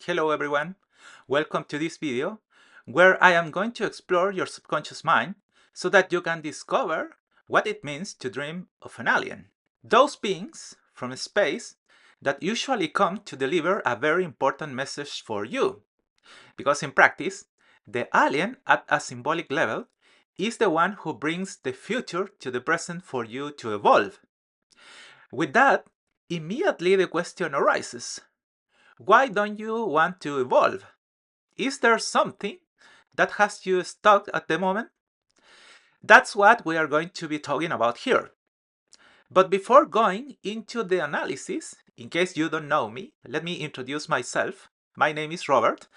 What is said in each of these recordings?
Hello everyone, welcome to this video where I am going to explore your subconscious mind so that you can discover what it means to dream of an alien. Those beings from space that usually come to deliver a very important message for you. Because in practice, the alien at a symbolic level is the one who brings the future to the present for you to evolve. With that, immediately the question arises, why don't you want to evolve? Is there something that has you stuck at the moment? That's what we are going to be talking about here. But before going into the analysis, in case you don't know me, let me introduce myself. My name is Robert.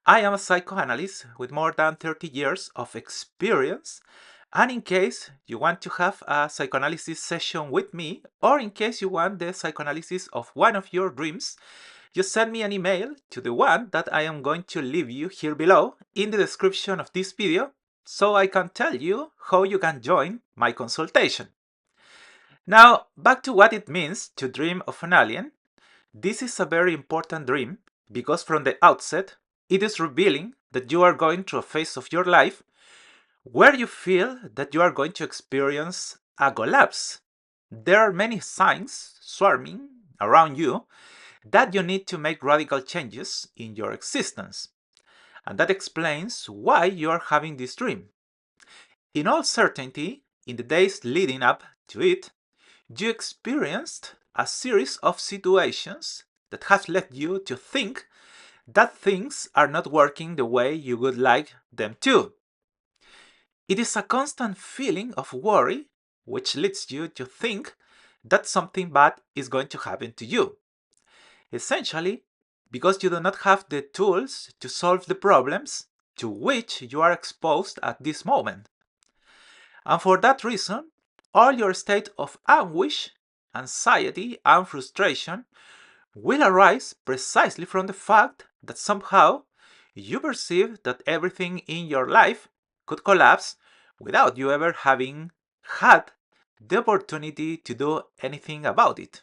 I am a psychoanalyst with more than 30 years of experience. And in case you want to have a psychoanalysis session with me, or in case you want the psychoanalysis of one of your dreams, just send me an email to the one that I am going to leave you here below in the description of this video so I can tell you how you can join my consultation. Now, back to what it means to dream of an alien. This is a very important dream because from the outset, it is revealing that you are going through a phase of your life where you feel that you are going to experience a collapse. There are many signs swarming around you that you need to make radical changes in your existence. And that explains why you are having this dream. In all certainty, in the days leading up to it, you experienced a series of situations that have led you to think that things are not working the way you would like them to. It is a constant feeling of worry which leads you to think that something bad is going to happen to you. Essentially, because you do not have the tools to solve the problems to which you are exposed at this moment. And for that reason, all your state of anguish, anxiety, and frustration will arise precisely from the fact that somehow you perceive that everything in your life could collapse without you ever having had the opportunity to do anything about it.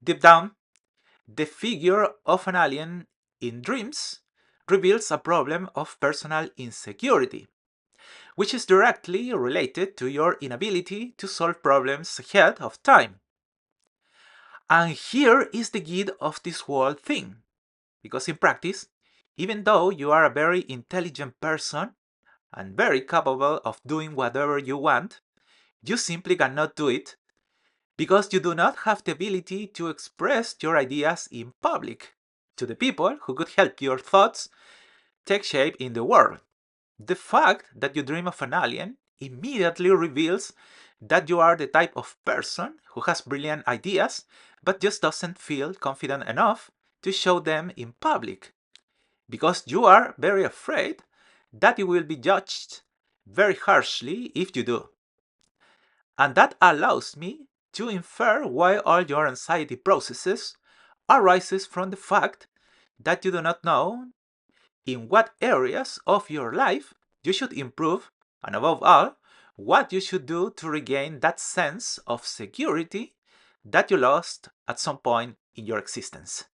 Deep down, the figure of an alien in dreams reveals a problem of personal insecurity, which is directly related to your inability to solve problems ahead of time. And here is the key of this whole thing, because in practice, even though you are a very intelligent person and very capable of doing whatever you want, you simply cannot do it because you do not have the ability to express your ideas in public to the people who could help your thoughts take shape in the world. The fact that you dream of an alien immediately reveals that you are the type of person who has brilliant ideas but just doesn't feel confident enough to show them in public because you are very afraid that you will be judged very harshly if you do. And that allows me to infer why all your anxiety processes arises from the fact that you do not know in what areas of your life you should improve, and above all, what you should do to regain that sense of security that you lost at some point in your existence.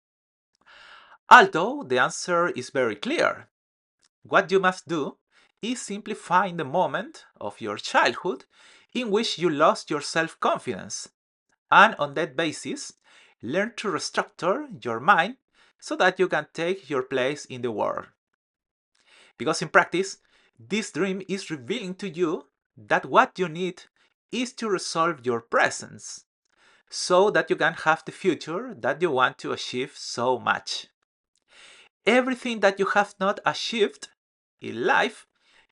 Although the answer is very clear, what you must do is simply find the moment of your childhood in which you lost your self-confidence, and on that basis, learn to restructure your mind so that you can take your place in the world. Because in practice, this dream is revealing to you that what you need is to resolve your presence so that you can have the future that you want to achieve so much. Everything that you have not achieved in life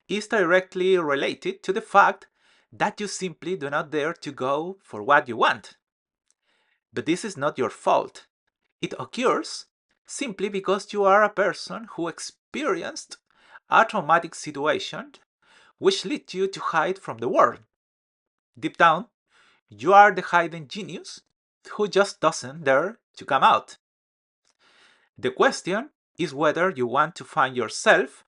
is directly related to the fact that you simply do not dare to go for what you want. But this is not your fault. It occurs simply because you are a person who experienced a traumatic situation which led you to hide from the world. Deep down, you are the hidden genius who just doesn't dare to come out. The question is whether you want to find yourself,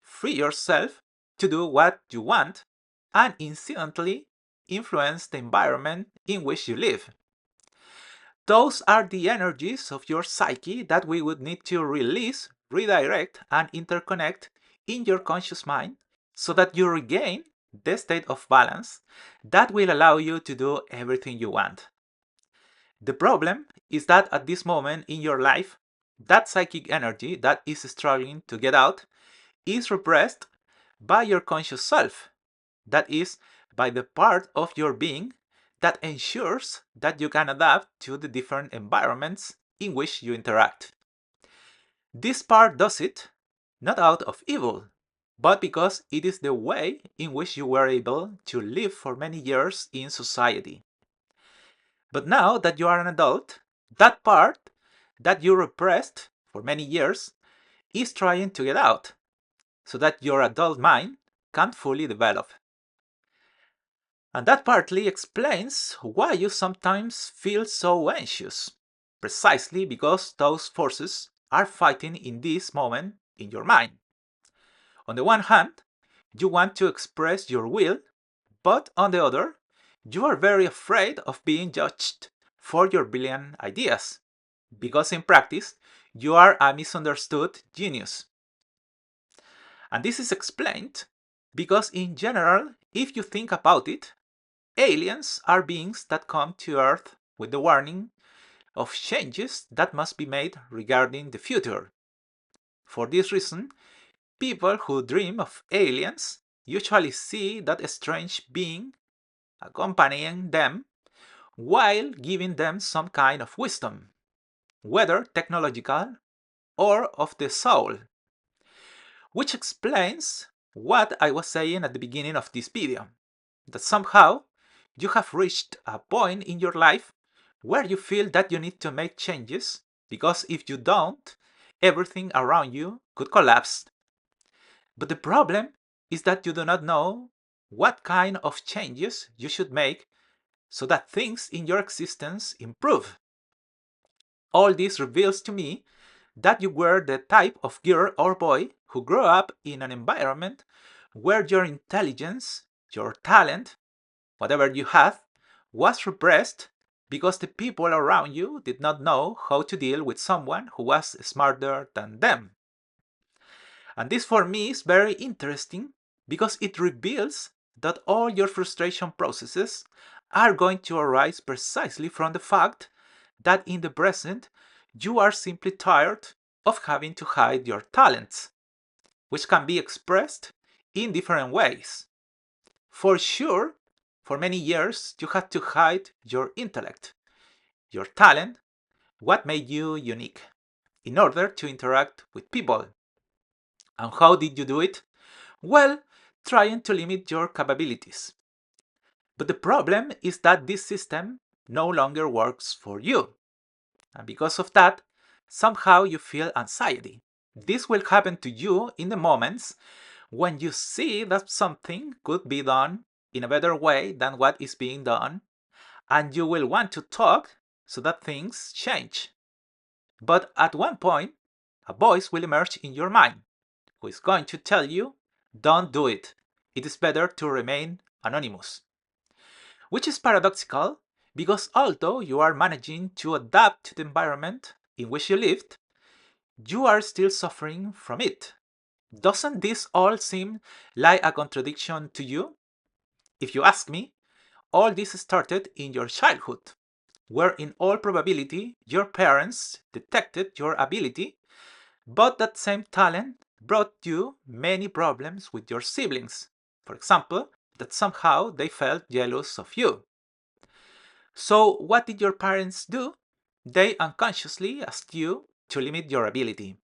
free yourself to do what you want, and incidentally influence the environment in which you live. Those are the energies of your psyche that we would need to release, redirect, and interconnect in your conscious mind so that you regain the state of balance that will allow you to do everything you want. The problem is that at this moment in your life, that psychic energy that is struggling to get out is repressed by your conscious self. That is, by the part of your being that ensures that you can adapt to the different environments in which you interact. This part does it not out of evil, but because it is the way in which you were able to live for many years in society. But now that you are an adult, that part that you repressed for many years is trying to get out so that your adult mind can fully develop. And that partly explains why you sometimes feel so anxious, precisely because those forces are fighting in this moment in your mind. On the one hand, you want to express your will, but on the other, you are very afraid of being judged for your brilliant ideas, because in practice, you are a misunderstood genius. And this is explained because, in general, if you think about it, aliens are beings that come to Earth with the warning of changes that must be made regarding the future. For this reason, people who dream of aliens usually see that strange being accompanying them while giving them some kind of wisdom, whether technological or of the soul, which explains what I was saying at the beginning of this video, that somehow you have reached a point in your life where you feel that you need to make changes, because if you don't, everything around you could collapse. But the problem is that you do not know what kind of changes you should make so that things in your existence improve. All this reveals to me that you were the type of girl or boy who grew up in an environment where your intelligence, your talent, whatever you had, was repressed because the people around you did not know how to deal with someone who was smarter than them. And this for me is very interesting because it reveals that all your frustration processes are going to arise precisely from the fact that in the present you are simply tired of having to hide your talents, which can be expressed in different ways. For sure, for many years you had to hide your intellect, your talent, what made you unique, in order to interact with people. And how did you do it? Well, trying to limit your capabilities. But the problem is that this system no longer works for you. And because of that, somehow you feel anxiety. This will happen to you in the moments when you see that something could be done in a better way than what is being done, and you will want to talk so that things change. But at one point, a voice will emerge in your mind who is going to tell you, don't do it. It is better to remain anonymous. Which is paradoxical because although you are managing to adapt to the environment in which you lived, you are still suffering from it. Doesn't this all seem like a contradiction to you? If you ask me, all this started in your childhood, where in all probability your parents detected your ability, but that same talent brought you many problems with your siblings. For example, that somehow they felt jealous of you. So, what did your parents do? They unconsciously asked you to limit your ability.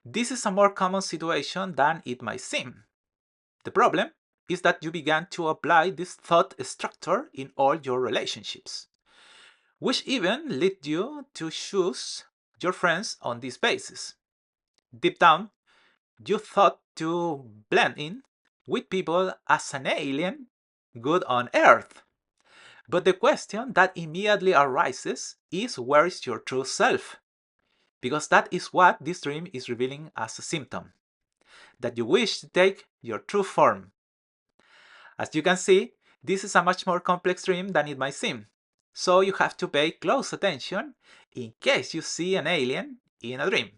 This is a more common situation than it might seem. The problem is that you began to apply this thought structure in all your relationships, which even led you to choose your friends on this basis. Deep down, you thought to blend in with people as an alien good on Earth. But the question that immediately arises is, where is your true self? Because that is what this dream is revealing as a symptom, that you wish to take your true form. As you can see, this is a much more complex dream than it might seem. so you have to pay close attention in case you see an alien in a dream.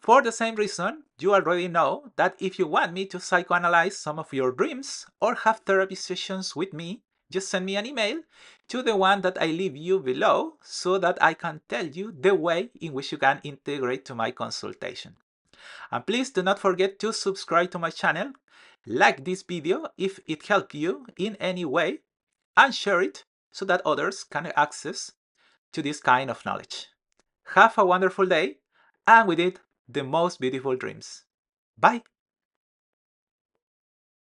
For the same reason, you already know that if you want me to psychoanalyze some of your dreams or have therapy sessions with me, just send me an email to the one that I leave you below so that I can tell you the way in which you can integrate to my consultation. And please do not forget to subscribe to my channel, like this video if it helped you in any way, and share it so that others can have access to this kind of knowledge. Have a wonderful day, and with it, the most beautiful dreams. Bye!